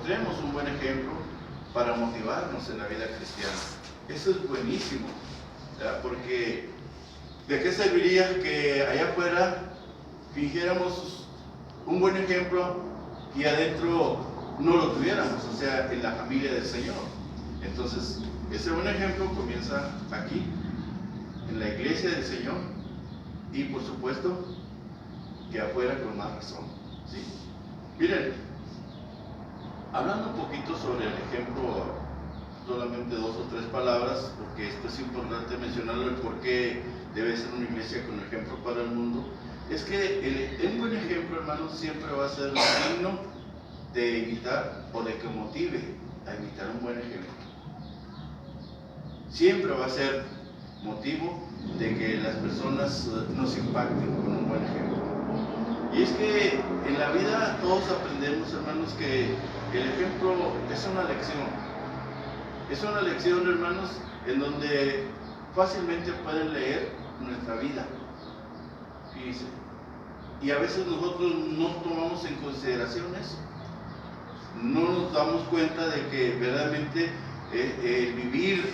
mostremos un buen ejemplo para motivarnos en la vida cristiana. Eso es buenísimo, ¿verdad? Porque ¿de qué serviría que allá afuera fingiéramos un buen ejemplo y adentro no lo tuviéramos? O sea, en la familia del Señor. Entonces, ese buen ejemplo comienza aquí, en la iglesia del Señor, y por supuesto que afuera con más razón, ¿sí? Miren, hablando un poquito sobre el ejemplo, solamente 2 o 3 palabras, porque esto es importante mencionarlo, el por qué debe ser una iglesia con ejemplo para el mundo. Es que un buen ejemplo, hermanos, siempre va a ser digno de imitar o de que motive a imitar un buen ejemplo. Siempre va a ser motivo de que las personas nos impacten con un buen ejemplo. Y es que en la vida todos aprendemos, hermanos, que el ejemplo es una lección. Es una lección, hermanos, en donde fácilmente pueden leer nuestra vida. Fíjense. Y a veces nosotros no tomamos en consideración eso. No nos damos cuenta de que verdaderamente vivir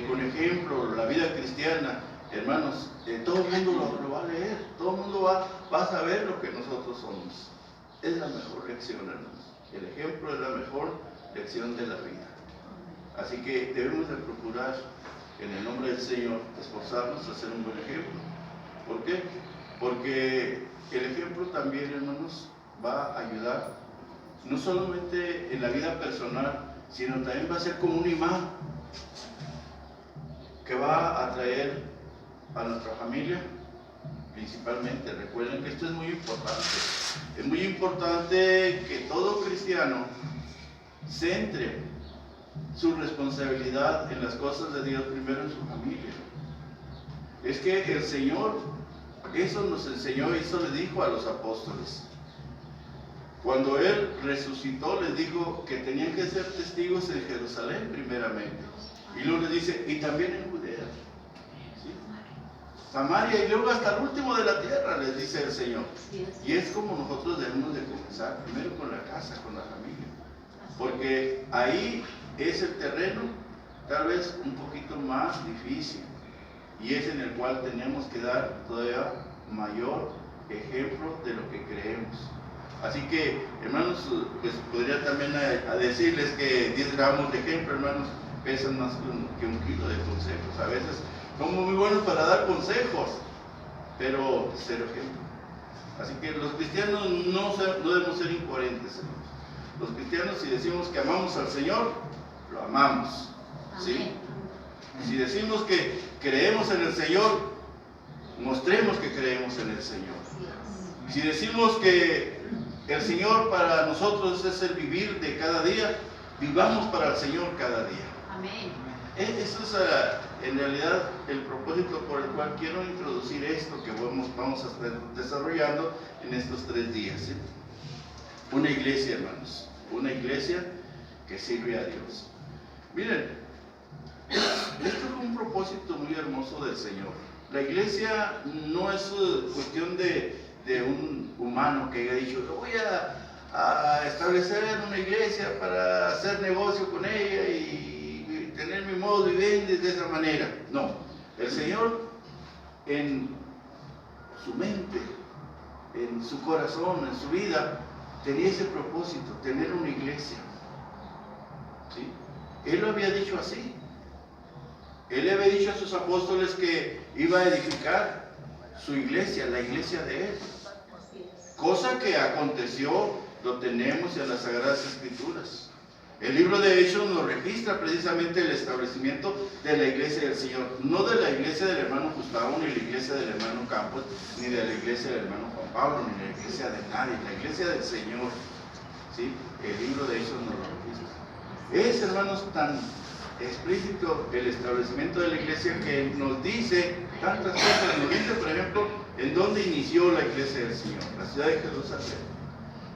con ejemplo la vida cristiana, hermanos, todo el mundo lo va a leer, todo el mundo va a saber lo que nosotros somos. Es la mejor lección, hermanos. El ejemplo es la mejor lección de la vida. Así que debemos de procurar, en el nombre del Señor, esforzarnos a hacer un buen ejemplo. ¿Por qué? Porque el ejemplo también, hermanos, va a ayudar, no solamente en la vida personal, sino también va a ser como un imán que va a atraer a nuestra familia, principalmente. Recuerden que esto es muy importante. Es muy importante que todo cristiano centre su responsabilidad en las cosas de Dios, primero en su familia. Es que el Señor eso nos enseñó, eso le dijo a los apóstoles. Cuando Él resucitó, les dijo que tenían que ser testigos en Jerusalén primeramente. Y luego les dice, y también en Judea, ¿sí? Samaria, y luego hasta el último de la tierra, les dice el Señor. Y es como nosotros debemos de comenzar, primero con la casa, con la familia. Porque ahí es el terreno, tal vez un poquito más difícil. Y es en el cual tenemos que dar todavía mayor ejemplo de lo que creemos. Así que, hermanos, pues podría también decirles que 10 gramos de ejemplo, hermanos, pesan más que un kilo de consejos. A veces somos muy buenos para dar consejos, pero cero ejemplo. Así que los cristianos no debemos ser incoherentes, hermanos. Los cristianos, si decimos que amamos al Señor, lo amamos, ¿sí? Si decimos que creemos en el Señor, mostremos que creemos en el Señor. Si decimos que el Señor para nosotros es el vivir de cada día, vivamos para el Señor cada día. Amén. Eso es en realidad el propósito por el cual quiero introducir esto que vamos a estar desarrollando en estos 3 días, ¿sí? Una iglesia, hermanos, una iglesia que sirve a Dios. Miren, esto es un propósito muy hermoso del Señor. La iglesia no es cuestión de un humano que haya dicho, voy a establecer una iglesia para hacer negocio con ella y tener mi modo de vivir de esa manera. No, el Señor en su mente, en su corazón, en su vida, tenía ese propósito, tener una iglesia, ¿sí? Él lo había dicho así. Él le había dicho a sus apóstoles que iba a edificar su iglesia, la iglesia de Él. Cosa que aconteció, lo tenemos en las Sagradas Escrituras. El libro de Hechos nos registra precisamente el establecimiento de la iglesia del Señor. No de la iglesia del hermano Gustavo, ni la iglesia del hermano Campos, ni de la iglesia del hermano Juan Pablo, ni de la iglesia de nadie, la iglesia del Señor. ¿Sí? El libro de Hechos nos lo registra. Es, hermanos, tan explícito el establecimiento de la iglesia que nos dice tantas cosas. Nos dice, por ejemplo, en dónde inició la iglesia del Señor, la ciudad de Jerusalén.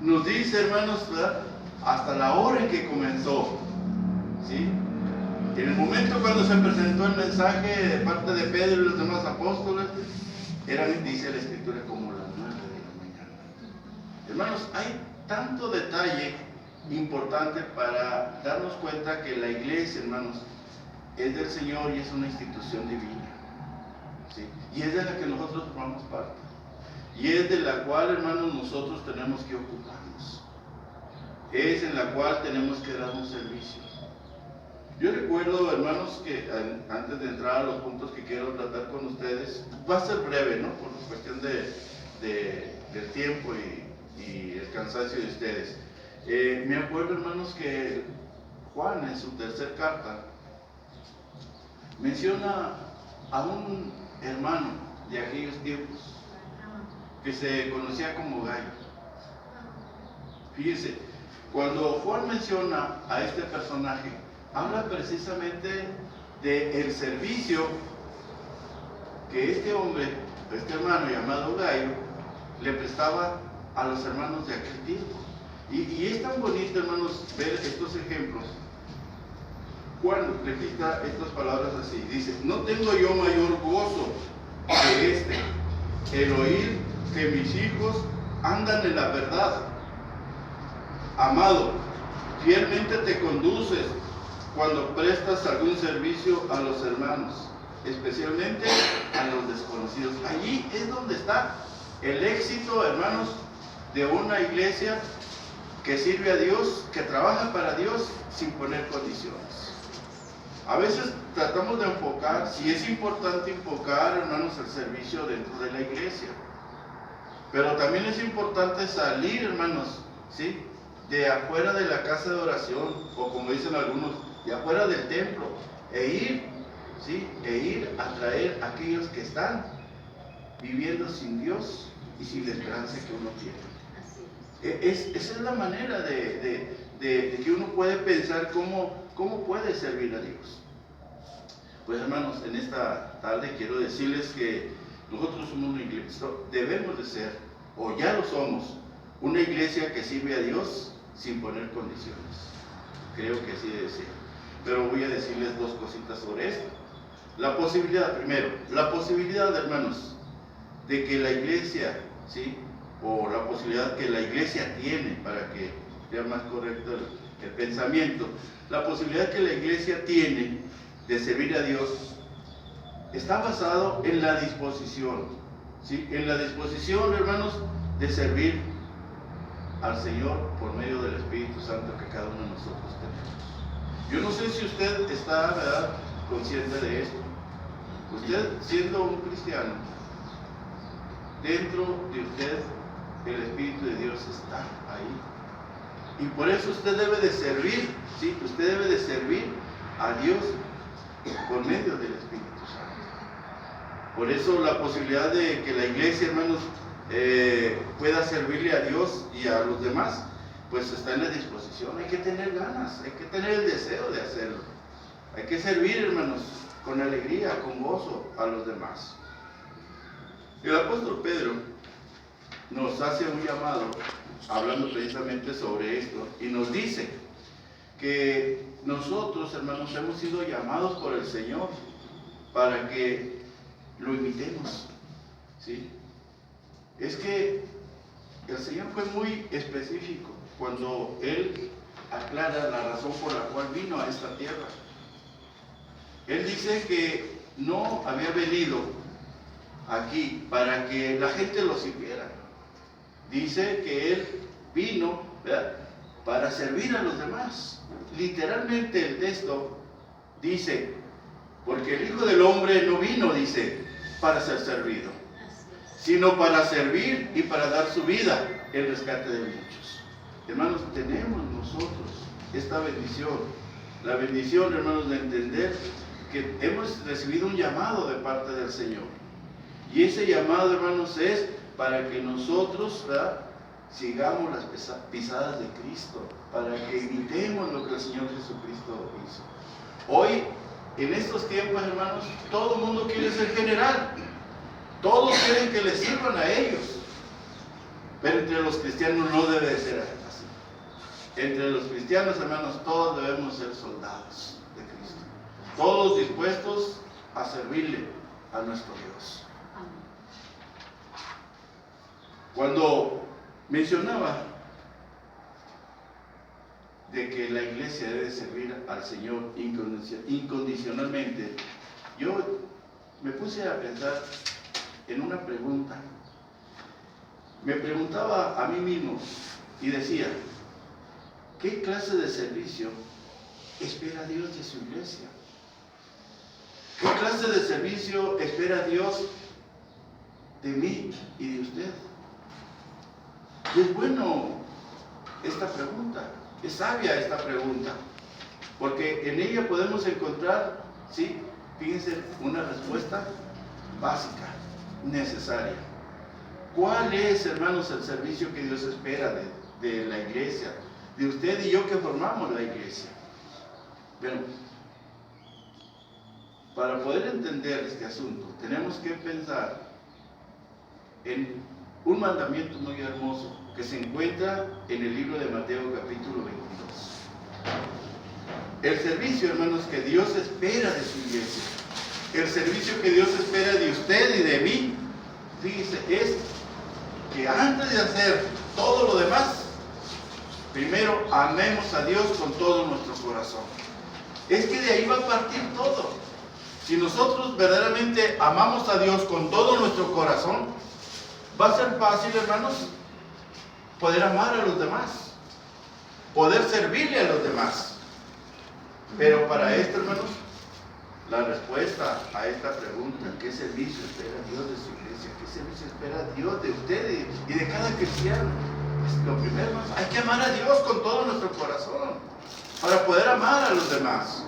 Nos dice, hermanos, ¿verdad?, hasta la hora en que comenzó, ¿sí? En el momento cuando se presentó el mensaje de parte de Pedro y los demás apóstoles, eran, dice la Escritura, como las 9 de la mañana. Hermanos, hay tanto detalle importante para darnos cuenta que la iglesia, hermanos, es del Señor y es una institución divina, ¿sí? Y es de la que nosotros formamos parte. Y es de la cual, hermanos, nosotros tenemos que ocuparnos. Es en la cual tenemos que dar un servicio. Yo recuerdo, hermanos, que antes de entrar a los puntos que quiero tratar con ustedes, va a ser breve, ¿no? Por cuestión del tiempo y el cansancio de ustedes. Me acuerdo, hermanos, que Juan en su tercera carta menciona a un hermano de aquellos tiempos que se conocía como Gallo. Fíjense, cuando Juan menciona a este personaje, habla precisamente del servicio que este hombre, este hermano llamado Gallo, le prestaba a los hermanos de aquel tiempo. Y es tan bonito, hermanos, ver estos ejemplos. Juan repita estas palabras así, dice: no tengo yo mayor gozo que el oír que mis hijos andan en la verdad. Amado, fielmente te conduces cuando prestas algún servicio a los hermanos, especialmente a los desconocidos. Allí es donde está el éxito, hermanos, de una iglesia que sirve a Dios, que trabaja para Dios sin poner condiciones. A veces tratamos de enfocar, si es importante enfocar, hermanos, el servicio dentro de la iglesia. Pero también es importante salir, hermanos, ¿sí?, de afuera de la casa de oración, o como dicen algunos, de afuera del templo, e ir, ¿sí?, a traer a aquellos que están viviendo sin Dios y sin la esperanza que uno tiene. Esa es la manera de que uno puede pensar cómo puede servir a Dios. Pues, hermanos, en esta tarde quiero decirles que nosotros somos una iglesia, debemos de ser, o ya lo somos, una iglesia que sirve a Dios sin poner condiciones. Creo que así debe ser. Pero voy a decirles dos cositas sobre esto. La posibilidad, primero, la posibilidad, hermanos, de que la iglesia, ¿sí?, o la posibilidad que la iglesia tiene, para que sea más correcto el pensamiento, la posibilidad que la iglesia tiene de servir a Dios está basado en la disposición, ¿sí?, en la disposición, hermanos, de servir al Señor por medio del Espíritu Santo que cada uno de nosotros tenemos. Yo no sé si usted está, ¿verdad?, consciente de esto. Usted, siendo un cristiano, dentro de usted el Espíritu de Dios está ahí. Y por eso usted debe de servir, ¿sí?, usted debe de servir a Dios por medio del Espíritu Santo. Por eso la posibilidad de que la iglesia, hermanos, pueda servirle a Dios y a los demás, pues está en la disposición. Hay que tener ganas, hay que tener el deseo de hacerlo. Hay que servir, hermanos, con alegría, con gozo a los demás. El apóstol Pedro nos hace un llamado, hablando precisamente sobre esto, y nos dice que nosotros, hermanos, hemos sido llamados por el Señor para que lo imitemos, ¿sí? Es que el Señor fue muy específico cuando Él aclara la razón por la cual vino a esta tierra. Él dice que no había venido aquí para que la gente lo sirviera. Dice que Él vino, ¿verdad?, para servir a los demás. Literalmente el texto dice, porque el Hijo del Hombre no vino, dice, para ser servido, sino para servir y para dar su vida en rescate de muchos. Hermanos, tenemos nosotros esta bendición, la bendición, hermanos, de entender que hemos recibido un llamado de parte del Señor. Y ese llamado, hermanos, es para que nosotros, ¿verdad?, sigamos las pisadas de Cristo, para que imitemos lo que el Señor Jesucristo hizo. Hoy, en estos tiempos, hermanos, todo el mundo quiere ser general. Todos quieren que les sirvan a ellos. Pero entre los cristianos no debe de ser así. Entre los cristianos, hermanos, todos debemos ser soldados de Cristo. Todos dispuestos a servirle a nuestro Dios. Cuando mencionaba de que la iglesia debe servir al Señor incondicionalmente, yo me puse a pensar en una pregunta. Me preguntaba a mí mismo y decía, ¿qué clase de servicio espera Dios de su iglesia? ¿Qué clase de servicio espera Dios de mí y de usted? Y es bueno esta pregunta, es sabia esta pregunta, porque en ella podemos encontrar, sí, fíjense, una respuesta básica, necesaria. ¿Cuál es, hermanos, el servicio que Dios espera de la iglesia, de usted y yo que formamos la iglesia? Bueno, para poder entender este asunto, tenemos que pensar en un mandamiento muy hermoso que se encuentra en el libro de Mateo capítulo 22. El servicio, hermanos, que Dios espera de su iglesia, el servicio que Dios espera de usted y de mí, fíjese, es que antes de hacer todo lo demás, primero amemos a Dios con todo nuestro corazón. Es que de ahí va a partir todo. Si nosotros verdaderamente amamos a Dios con todo nuestro corazón, va a ser fácil, hermanos, poder amar a los demás, poder servirle a los demás. Pero para esto, hermanos, la respuesta a esta pregunta, ¿qué servicio espera Dios de su iglesia? ¿Qué servicio espera Dios de usted y de cada cristiano? Pues lo primero, hermanos, hay que amar a Dios con todo nuestro corazón para poder amar a los demás.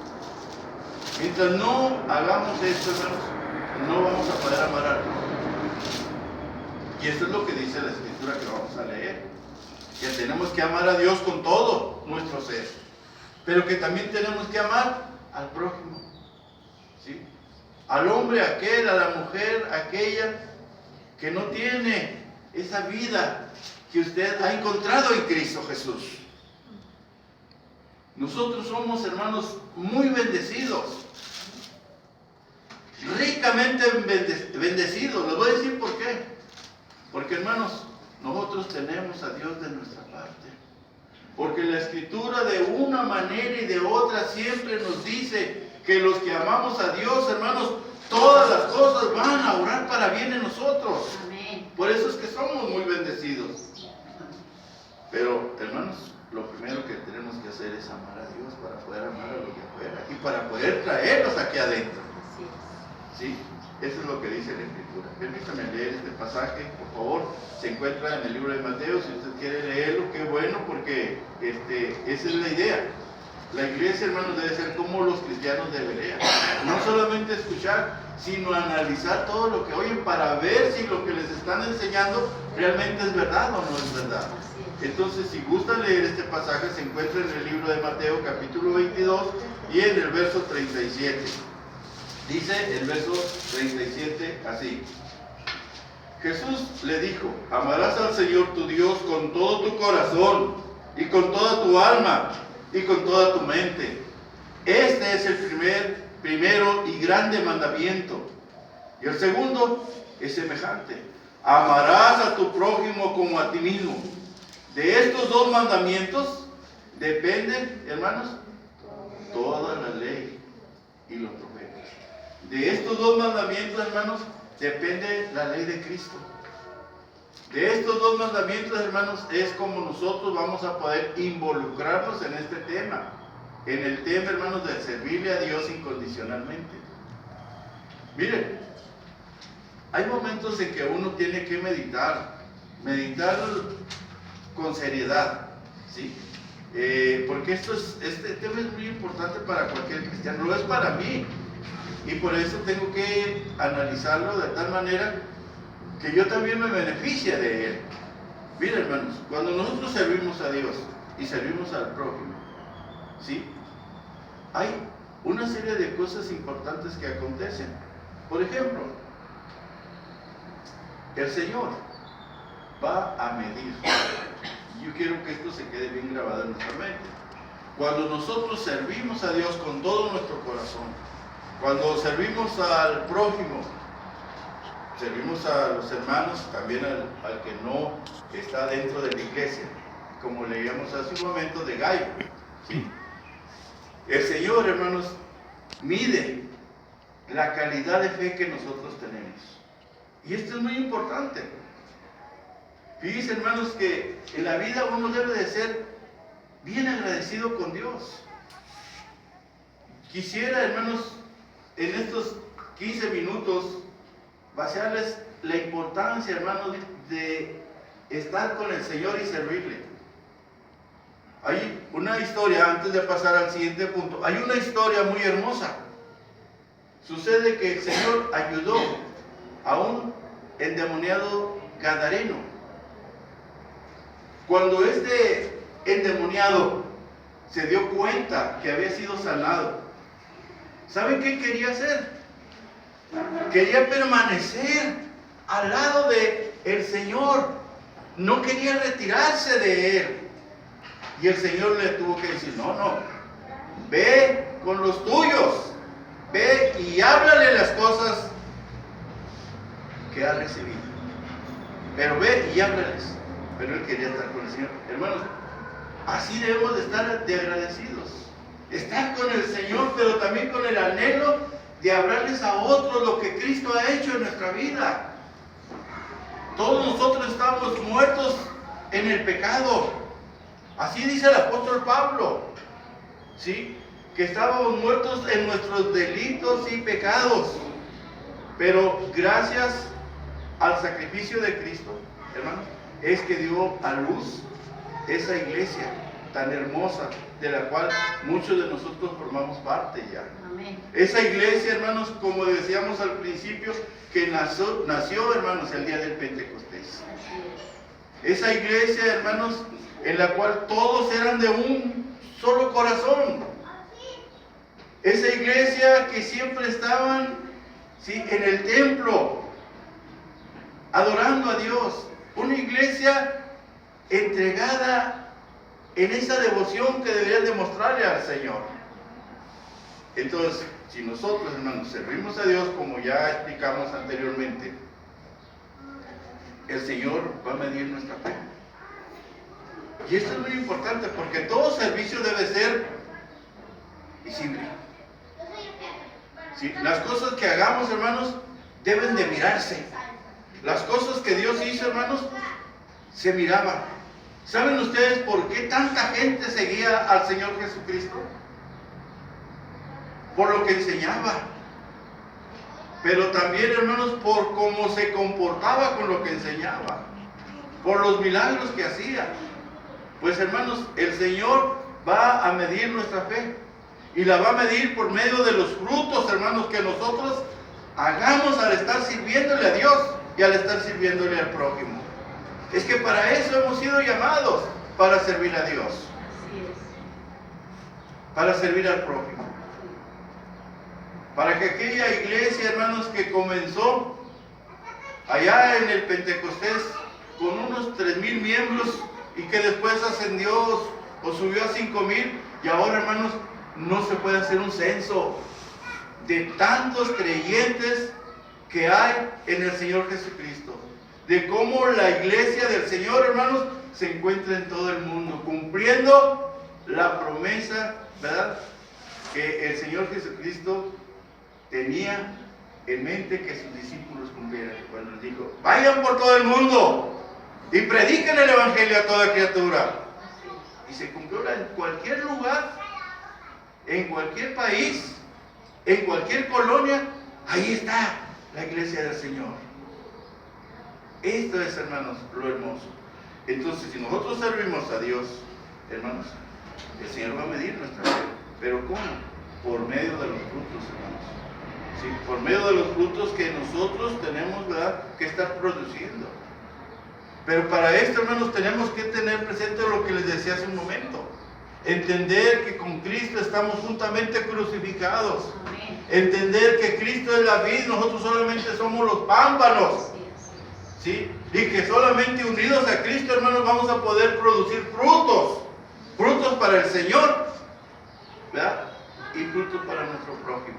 Mientras no hagamos esto, hermanos, no vamos a poder amar a Dios. Y esto es lo que dice la escritura que vamos a leer, que tenemos que amar a Dios con todo nuestro ser, pero que también tenemos que amar al prójimo, ¿sí? Al hombre aquel, a la mujer aquella que no tiene esa vida que usted ha encontrado en Cristo Jesús. Nosotros somos, hermanos, muy bendecidos, ricamente bendecidos. Les voy a decir por qué. Porque, hermanos, nosotros tenemos a Dios de nuestra parte. Porque la Escritura de una manera y de otra siempre nos dice que los que amamos a Dios, hermanos, todas las cosas van a obrar para bien en nosotros. Amén. Por eso es que somos muy bendecidos. Pero, hermanos, lo primero que tenemos que hacer es amar a Dios para poder amar a los de afuera y para poder traerlos aquí adentro. ¿Sí? Eso es lo que dice la Escritura. Permítame leer este pasaje, por favor. Se encuentra en el libro de Mateo. Si usted quiere leerlo, qué bueno, porque esa es la idea. La iglesia, hermanos, debe ser como los cristianos de Berea. No solamente escuchar, sino analizar todo lo que oyen para ver si lo que les están enseñando realmente es verdad o no es verdad. Entonces, si gustan leer este pasaje, se encuentra en el libro de Mateo, capítulo 22, y en el verso 37. Dice el verso 37 así: Jesús le dijo, amarás al Señor tu Dios con todo tu corazón, y con toda tu alma, y con toda tu mente. Este es el primero y grande mandamiento. Y el segundo es semejante: amarás a tu prójimo como a ti mismo. De estos dos mandamientos dependen, hermanos, toda la ley y los profetas. De estos dos mandamientos, hermanos, depende la ley de Cristo. De estos dos mandamientos, hermanos, es como nosotros vamos a poder involucrarnos en este tema. En el tema, hermanos, de servirle a Dios incondicionalmente. Miren, hay momentos en que uno tiene que meditar con seriedad, ¿sí? Porque este tema es muy importante para cualquier cristiano, lo es para mí, y por eso tengo que analizarlo de tal manera que yo también me beneficie de él. Miren, hermanos, cuando nosotros servimos a Dios y servimos al prójimo, ¿sí? Hay una serie de cosas importantes que acontecen. Por ejemplo, el Señor va a medir. Yo quiero que esto se quede bien grabado en nuestra mente. Cuando nosotros servimos a Dios con todo nuestro corazón, cuando servimos al prójimo, servimos a los hermanos, también al que no está dentro de la iglesia, como leíamos hace un momento de Gallo. ¿Sí? El Señor, hermanos, mide la calidad de fe que nosotros tenemos. Y esto es muy importante. Fíjense, hermanos, que en la vida uno debe de ser bien agradecido con Dios. Quisiera, hermanos, en estos 15 minutos, vaciarles la importancia, hermanos, de estar con el Señor y servirle. Hay una historia, antes de pasar al siguiente punto, hay una historia muy hermosa. Sucede que el Señor ayudó a un endemoniado gadareno. Cuando este endemoniado se dio cuenta que había sido sanado, ¿saben qué quería hacer? Quería permanecer al lado del Señor. No quería retirarse de Él. Y el Señor le tuvo que decir, no, ve con los tuyos, ve y háblale las cosas que ha recibido. Pero ve y háblales. Pero él quería estar con el Señor. Hermanos, así debemos de estar de agradecidos. Estar con el Señor, pero también con el anhelo de hablarles a otros lo que Cristo ha hecho en nuestra vida. Todos nosotros estamos muertos en el pecado. Así dice el apóstol Pablo, ¿sí? Que estábamos muertos en nuestros delitos y pecados. Pero gracias al sacrificio de Cristo, hermanos, es que dio a luz esa iglesia tan hermosa, de la cual muchos de nosotros formamos parte ya. Amén. Esa iglesia, hermanos, como decíamos al principio, que nació, hermanos, el día del Pentecostés. Esa iglesia, hermanos, en la cual todos eran de un solo corazón. Esa iglesia que siempre estaban, ¿sí?, en el templo, adorando a Dios. Una iglesia entregada en esa devoción que deberían demostrarle al Señor. Entonces, si nosotros, hermanos, servimos a Dios como ya explicamos anteriormente, el Señor va a medir nuestra fe. Y esto es muy importante porque todo servicio debe ser visible. ¿Sí? Las cosas que hagamos, hermanos, deben de mirarse. Las cosas que Dios hizo, hermanos, se miraban. ¿Saben ustedes por qué tanta gente seguía al Señor Jesucristo? Por lo que enseñaba. Pero también, hermanos, por cómo se comportaba con lo que enseñaba. Por los milagros que hacía. Pues, hermanos, el Señor va a medir nuestra fe. Y la va a medir por medio de los frutos, hermanos, que nosotros hagamos al estar sirviéndole a Dios y al estar sirviéndole al prójimo. Es que para eso hemos sido llamados, para servir a Dios. Así es. Para servir al prójimo. Para que aquella iglesia, hermanos, que comenzó allá en el Pentecostés con unos 3,000 miembros y que después ascendió o subió a 5,000, y ahora, hermanos, no se puede hacer un censo de tantos creyentes que hay en el Señor Jesucristo. De cómo la iglesia del Señor, hermanos, se encuentra en todo el mundo, cumpliendo la promesa, ¿verdad?, que el Señor Jesucristo tenía en mente que sus discípulos cumplieran. Cuando les dijo, vayan por todo el mundo y prediquen el Evangelio a toda criatura. Y se cumplió en cualquier lugar, en cualquier país, en cualquier colonia, ahí está la iglesia del Señor. Esto es, hermanos, lo hermoso. Entonces, si nosotros servimos a Dios, hermanos, el Señor va a medir nuestra fe. ¿Pero cómo? Por medio de los frutos, hermanos. ¿Sí? Por medio de los frutos que nosotros tenemos, ¿verdad?, que estar produciendo. Pero para esto, hermanos, tenemos que tener presente lo que les decía hace un momento. Entender que con Cristo estamos juntamente crucificados. Amén. Entender que Cristo es la vid, nosotros solamente somos los pámpanos. ¿Sí? Y que solamente unidos a Cristo, hermanos, vamos a poder producir frutos. Frutos para el Señor, ¿verdad?, y frutos para nuestro prójimo.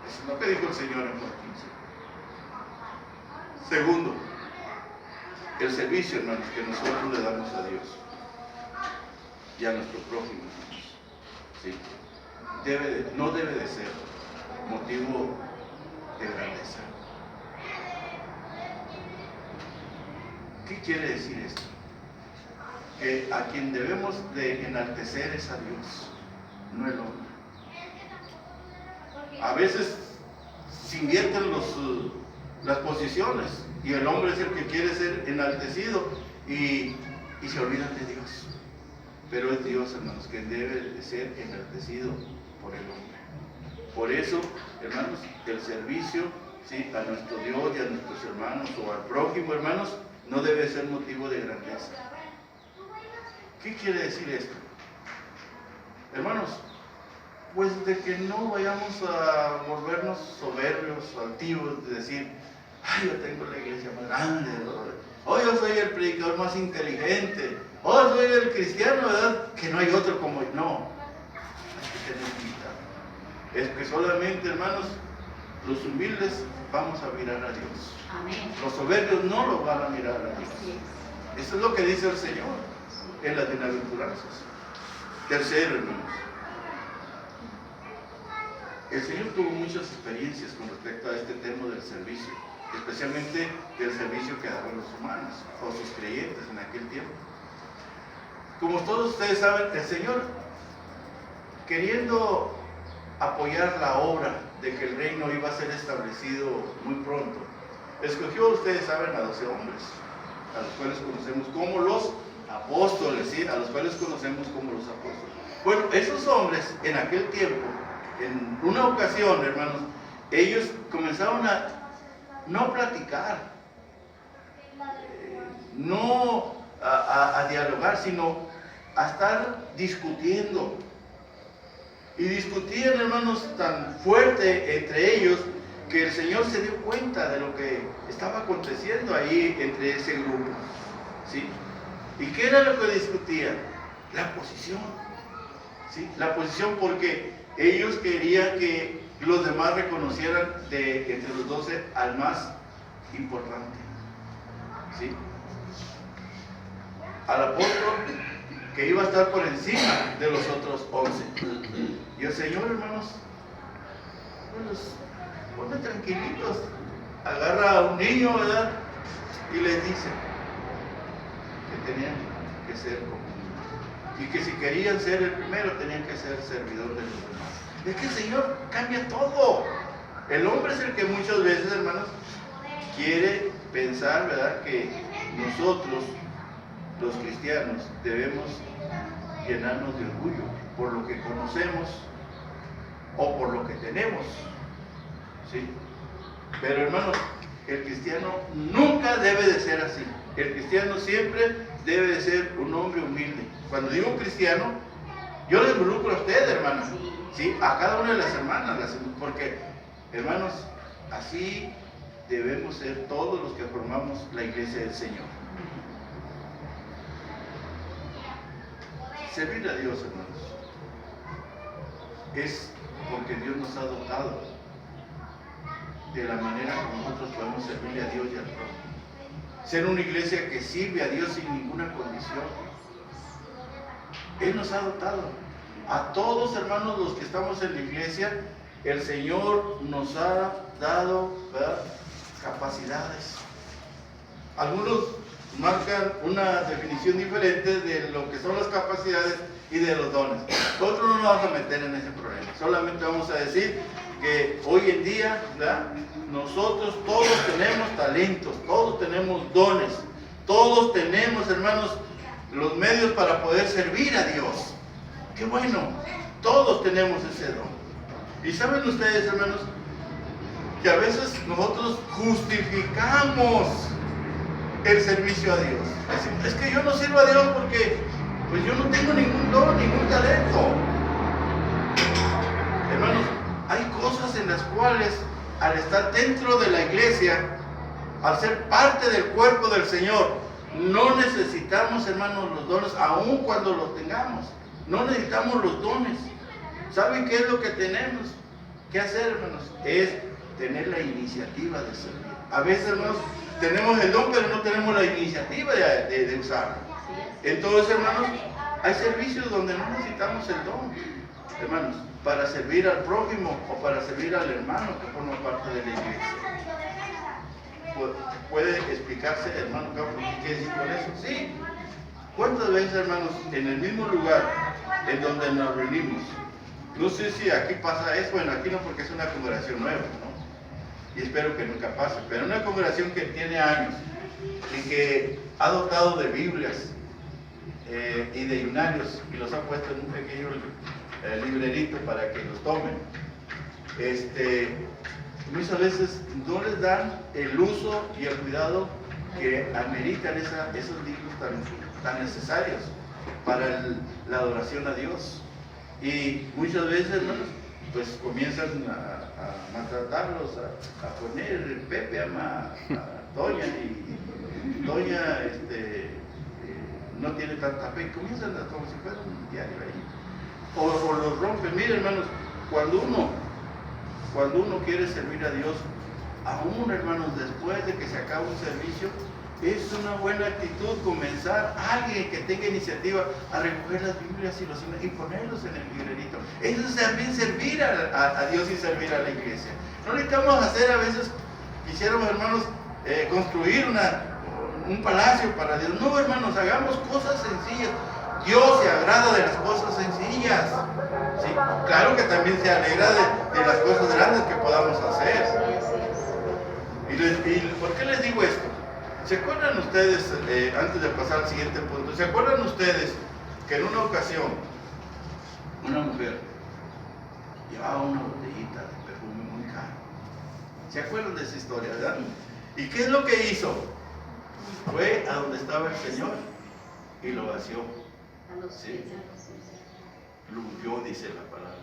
Eso es lo que dijo el Señor en Juan 15. Segundo, el servicio, hermanos, que nosotros le damos a Dios. y a nuestro prójimo, hermanos. ¿Sí? No debe de ser motivo de grandeza. ¿Qué quiere decir esto? Que a quien debemos de enaltecer es a Dios, no el hombre. A veces se invierten las posiciones y el hombre es el que quiere ser enaltecido y se olvidan de Dios. Pero es Dios, hermanos, que debe de ser enaltecido por el hombre. Por eso, hermanos, el servicio, ¿sí?, a nuestro Dios y a nuestros hermanos o al prójimo, hermanos, no debe ser motivo de grandeza. ¿Qué quiere decir esto? Hermanos, pues de que no vayamos a volvernos soberbios, altivos, de decir, ay, yo tengo la iglesia más grande, hoy yo soy el predicador más inteligente, hoy soy el cristiano, ¿verdad?, que no hay otro como yo. No, hay que tener cuidado. Es que solamente, hermanos, los humildes vamos a mirar a Dios. Amén. Los soberbios no los van a mirar a Dios. Eso es lo que dice el Señor en las bienaventuranzas. Tercero, hermanos, el Señor tuvo muchas experiencias con respecto a este tema del servicio, especialmente del servicio que daban los humanos o sus creyentes en aquel tiempo. Como todos ustedes saben, el Señor, queriendo apoyar la obra de que el reino iba a ser establecido muy pronto, escogió, ustedes saben, a 12 hombres, a los cuales conocemos como los apóstoles, ¿sí?, a los cuales conocemos como los apóstoles. Bueno, esos hombres en aquel tiempo, en una ocasión, hermanos, ellos comenzaron a no platicar, no a dialogar, sino a estar discutiendo. Y discutían, hermanos, tan fuerte entre ellos que el Señor se dio cuenta de lo que estaba aconteciendo ahí entre ese grupo, ¿sí? ¿Y qué era lo que discutían? La posición, ¿sí? La posición, porque ellos querían que los demás reconocieran entre los 12 al más importante, ¿sí?, al apóstol que iba a estar por encima de los otros 11. Y el Señor, hermanos, pues pone tranquilitos, agarra a un niño, ¿verdad?, y les dice que tenían que ser como y que si querían ser el primero tenían que ser servidor de los demás. Es que el Señor cambia todo. El hombre es el que muchas veces, hermanos, quiere pensar, ¿verdad?, que nosotros, los cristianos, debemos llenarnos de orgullo por lo que conocemos o por lo que tenemos, ¿sí? Pero, hermanos, el cristiano nunca debe de ser así. El cristiano siempre debe de ser un hombre humilde. Cuando digo cristiano, yo les involucro a ustedes, hermanos, ¿sí?, a cada una de las hermanas, porque, hermanos, así debemos ser todos los que formamos la iglesia del Señor. Servir a Dios, hermanos, es porque Dios nos ha dotado de la manera como nosotros podemos servirle a Dios y al prójimo. Ser una iglesia que sirve a Dios sin ninguna condición. Él nos ha dotado. A todos, hermanos, los que estamos en la iglesia, el Señor nos ha dado, ¿verdad?, capacidades. Algunos marcan una definición diferente de lo que son las capacidades y de los dones. Nosotros no nos vamos a meter en ese problema. Solamente vamos a decir que hoy en día, ¿verdad?, nosotros todos tenemos talentos, todos tenemos dones, todos tenemos, hermanos, los medios para poder servir a Dios. ¡Qué bueno! Todos tenemos ese don. Y saben ustedes, hermanos, que a veces nosotros justificamos el servicio a Dios. Es que yo no sirvo a Dios porque pues yo no tengo ningún don, ningún talento. Hermanos, hay cosas en las cuales al estar dentro de la iglesia, al ser parte del cuerpo del Señor, no necesitamos, hermanos, los dones, aun cuando los tengamos. No necesitamos los dones. ¿Saben qué es lo que tenemos que hacer, hermanos? Es tener la iniciativa de servir. A veces, hermanos, tenemos el don, pero no tenemos la iniciativa de usarlo. Entonces, hermanos, Hay servicios donde no necesitamos el don, hermanos, para servir al prójimo o para servir al hermano que forma parte de la iglesia. ¿Puede explicarse, hermano Campos, qué quiere decir con eso? Sí. ¿Cuántas veces, hermanos, en el mismo lugar en donde nos reunimos? No sé si aquí pasa eso, bueno, aquí no, porque es una congregación nueva, ¿no? Y espero que nunca pase, pero una congregación que tiene años y que ha dotado de Biblias y de himnarios y los ha puesto en un pequeño librerito para que los tomen. Muchas veces no les dan el uso y el cuidado que ameritan esos libros tan necesarios para la adoración a Dios. Y muchas veces, hermanos, pues comienzan a maltratarlos, a poner Pepe ama a Doña y Doña no tiene tanta fe, comienzan como si fuera un diario ahí. O los rompen. Miren, hermanos, cuando uno quiere servir a Dios, aún, hermanos, después de que se acaba un servicio, es una buena actitud comenzar alguien que tenga iniciativa a recoger las Biblias y ponerlos en el librerito. Eso es también servir a Dios y servir a la iglesia. No necesitamos hacer, a veces quisiéramos, hermanos, construir un palacio para Dios. No, hermanos, hagamos cosas sencillas. Dios se agrada de las cosas sencillas. ¿Sí? Claro que también se alegra de las cosas grandes que podamos hacer. ¿Y por qué les digo esto? ¿Se acuerdan ustedes, antes de pasar al siguiente punto, se acuerdan ustedes que en una ocasión una mujer llevaba una botellita de perfume muy caro? ¿Se acuerdan de esa historia, verdad? ¿Y qué es lo que hizo? Fue a donde estaba el Señor y lo vació. ¿Sí? Lo huyó, dice la palabra.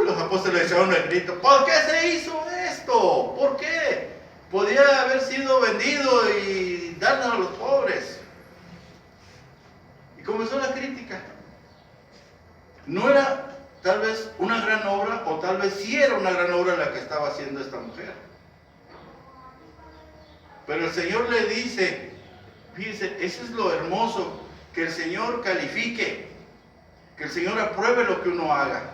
Los apóstoles echaron el grito: ¿por qué se hizo esto? ¿Por qué? Podía haber sido vendido y darlo a los pobres. Y comenzó la crítica. No era tal vez una gran obra, o tal vez sí era una gran obra la que estaba haciendo esta mujer. Pero el Señor le dice, fíjense, eso es lo hermoso, que el Señor califique, que el Señor apruebe lo que uno haga.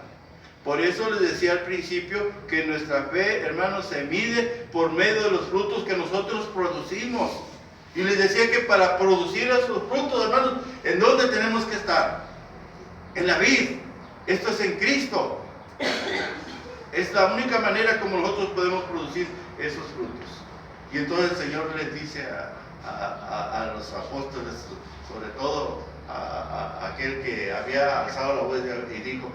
Por eso les decía al principio que nuestra fe, hermanos, se mide por medio de los frutos que nosotros producimos. Y les decía que para producir esos frutos, hermanos, ¿en dónde tenemos que estar? En la vid. Esto es en Cristo. Es la única manera como nosotros podemos producir esos frutos. Y entonces el Señor les dice a los apóstoles, sobre todo a aquel que había alzado la voz y dijo: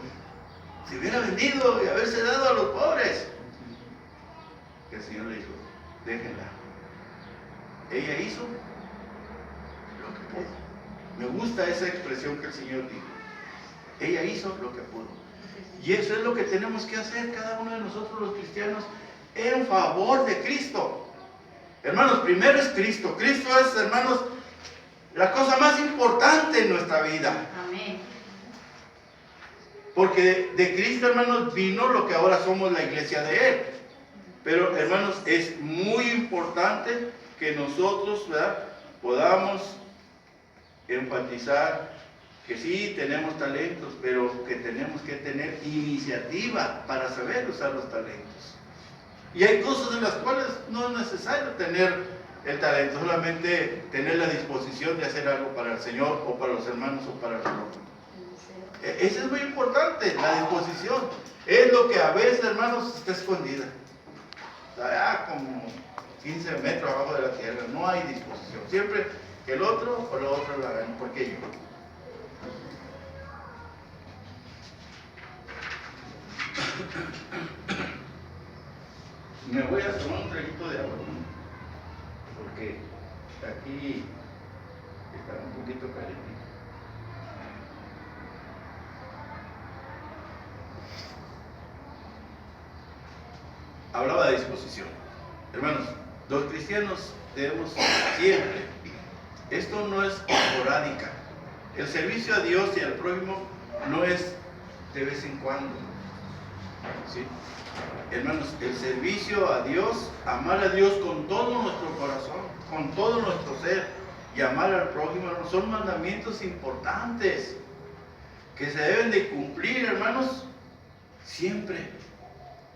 si hubiera vendido y haberse dado a los pobres. Que el Señor le dijo: déjenla. Ella hizo lo que pudo. Me gusta esa expresión que el Señor dijo. Ella hizo lo que pudo. Y eso es lo que tenemos que hacer cada uno de nosotros los cristianos en favor de Cristo. Hermanos, primero es Cristo. Cristo es, hermanos, la cosa más importante en nuestra vida. Amén. Porque de Cristo, hermanos, vino lo que ahora somos, la iglesia de Él. Pero, hermanos, es muy importante que nosotros, ¿verdad?, podamos enfatizar que sí tenemos talentos, pero que tenemos que tener iniciativa para saber usar los talentos. Y hay cosas en las cuales no es necesario tener el talento, solamente tener la disposición de hacer algo para el Señor o para los hermanos o para el prójimo. Eso es muy importante, la disposición. Es lo que a veces, hermanos, está escondida. Allá como 15 metros abajo de la tierra, no hay disposición. Siempre que el otro o la otra lo hagan, ¿por qué yo? Me voy a tomar un traguito de agua, ¿no? Porque aquí está un poquito caliente. Hablaba de disposición. Hermanos, los cristianos debemos siempre, esto no es esporádica. El servicio a Dios y al prójimo no es de vez en cuando. ¿Sí? Hermanos, el servicio a Dios, amar a Dios con todo nuestro corazón, con todo nuestro ser, y amar al prójimo, hermanos, son mandamientos importantes que se deben de cumplir, hermanos, siempre.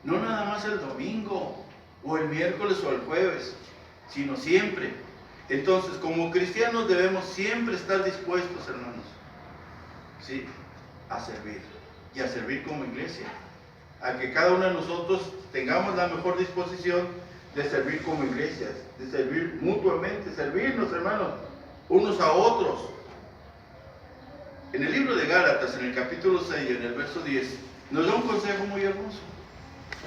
No nada más el domingo, o el miércoles, o el jueves, sino siempre. Entonces, como cristianos debemos siempre estar dispuestos, hermanos, ¿sí?, a servir, y a servir como iglesia, a que cada uno de nosotros tengamos la mejor disposición de servir como iglesias, de servir mutuamente, servirnos, hermanos, unos a otros. En el libro de Gálatas, en el capítulo 6, en el verso 10, nos da un consejo muy hermoso.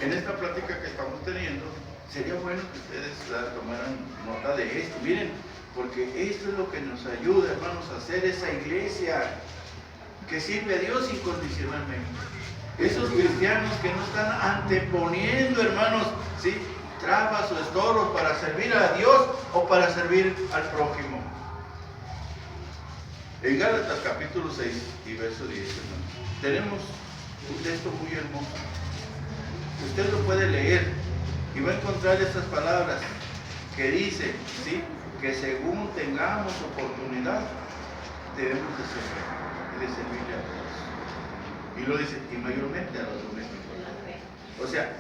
En esta plática que estamos teniendo, sería bueno que ustedes tomaran nota de esto. Miren, porque esto es lo que nos ayuda, hermanos, a hacer esa iglesia que sirve a Dios incondicionalmente. Esos cristianos que no están anteponiendo, hermanos, ¿sí?, trabas o estorbos para servir a Dios o para servir al prójimo. En Gálatas capítulo 6 y verso 10, hermanos, tenemos un texto muy hermoso. Usted lo puede leer y va a encontrar estas palabras que dice, ¿sí?, que según tengamos oportunidad debemos de servirle a Dios. Y lo dice, y mayormente a los domésticos. O sea,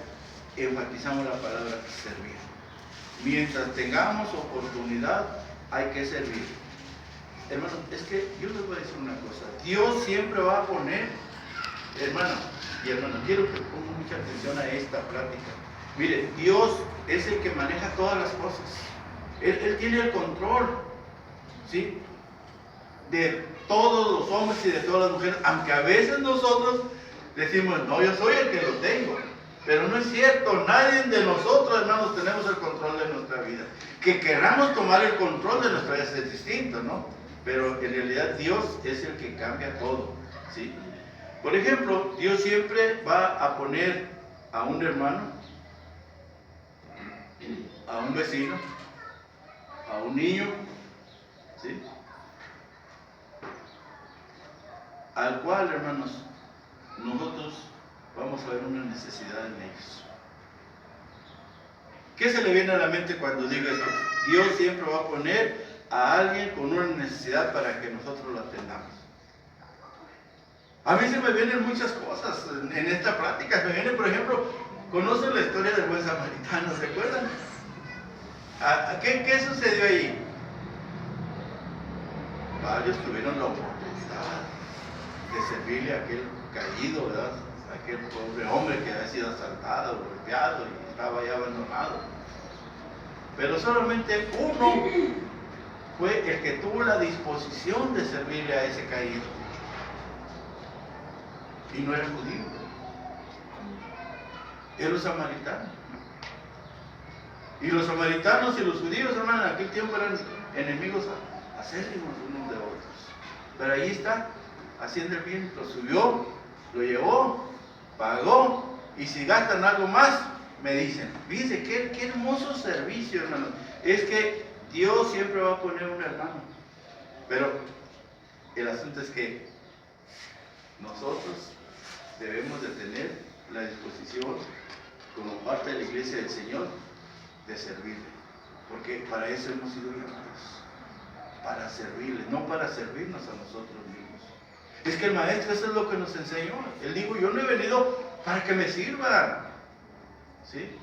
enfatizamos la palabra servir. Mientras tengamos oportunidad, hay que servir. Hermano, es que yo les voy a decir una cosa. Dios siempre va a poner, hermano y hermano, quiero que pongan mucha atención a esta plática. Mire, Dios es el que maneja todas las cosas. Él tiene el control, ¿sí?, de todos los hombres y de todas las mujeres, aunque a veces nosotros decimos, no, yo soy el que lo tengo. Pero no es cierto, nadie de nosotros, hermanos, tenemos el control de nuestra vida. Que queramos tomar el control de nuestra vida es distinto, ¿no? Pero en realidad Dios es el que cambia todo, ¿sí? Por ejemplo, Dios siempre va a poner a un hermano, a un vecino, a un niño, ¿sí?, al cual, hermanos, nosotros vamos a ver una necesidad en ellos. ¿Qué se le viene a la mente cuando digo esto? Dios siempre va a poner a alguien con una necesidad para que nosotros lo atendamos. A mí se me vienen muchas cosas en esta plática. Me viene, por ejemplo, ¿conocen la historia del buen samaritano? ¿Se acuerdan? ¿Qué sucedió ahí? Varios tuvieron la oportunidad de servirle a aquel caído, ¿verdad?, aquel pobre hombre que había sido asaltado, golpeado y estaba ya abandonado. Pero solamente uno fue el que tuvo la disposición de servirle a ese caído. Y no era judío, era un samaritano. Y los samaritanos y los judíos, hermano, en aquel tiempo eran enemigos acérrimos unos de otros. Pero ahí está, haciendo el bien, lo subió, lo llevó, pagó, y si gastan algo más, me dicen. Fíjense, qué hermoso servicio, hermano. Es que Dios siempre va a poner un hermano. Pero el asunto es que nosotros debemos de tener la disposición, como parte de la iglesia del Señor, de servirle. Porque para eso hemos sido llamados. Para servirle, no para servirnos a nosotros mismos. Es que el maestro, eso es lo que nos enseñó. Él dijo, yo no he venido para que me sirvan, ¿sí?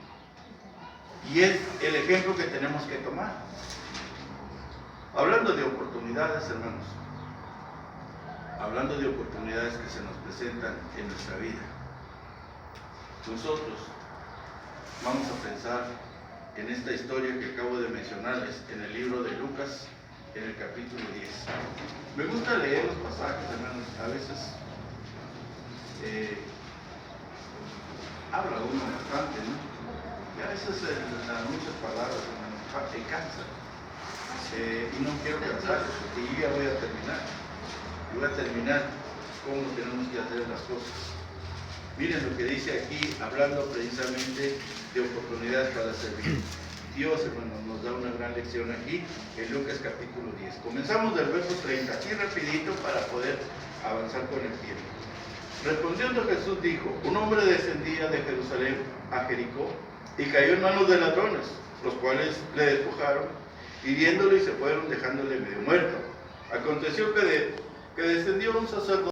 Y es el ejemplo que tenemos que tomar. Hablando de oportunidades, hermanos, hablando de oportunidades que se nos presentan en nuestra vida, nosotros vamos a pensar en esta historia que acabo de mencionarles en el libro de Lucas, en el capítulo 10. Me gusta leer los pasajes, hermanos. A veces habla uno bastante, ¿no? Y a veces las muchas palabras, hermanos, te cansan. Y no quiero cansarlos, porque yo ya voy a terminar. Y voy a terminar cómo tenemos que hacer las cosas. Miren lo que dice aquí, hablando precisamente de oportunidades para servir. Dios, hermanos, nos da una gran lección aquí en Lucas capítulo 10. Comenzamos del verso 30, aquí rapidito para poder avanzar con el tiempo. Respondiendo Jesús dijo, un hombre descendía de Jerusalén a Jericó y cayó en manos de ladrones, los cuales le despojaron hiriéndolo y se fueron dejándole medio muerto. Aconteció que descendió un sacerdote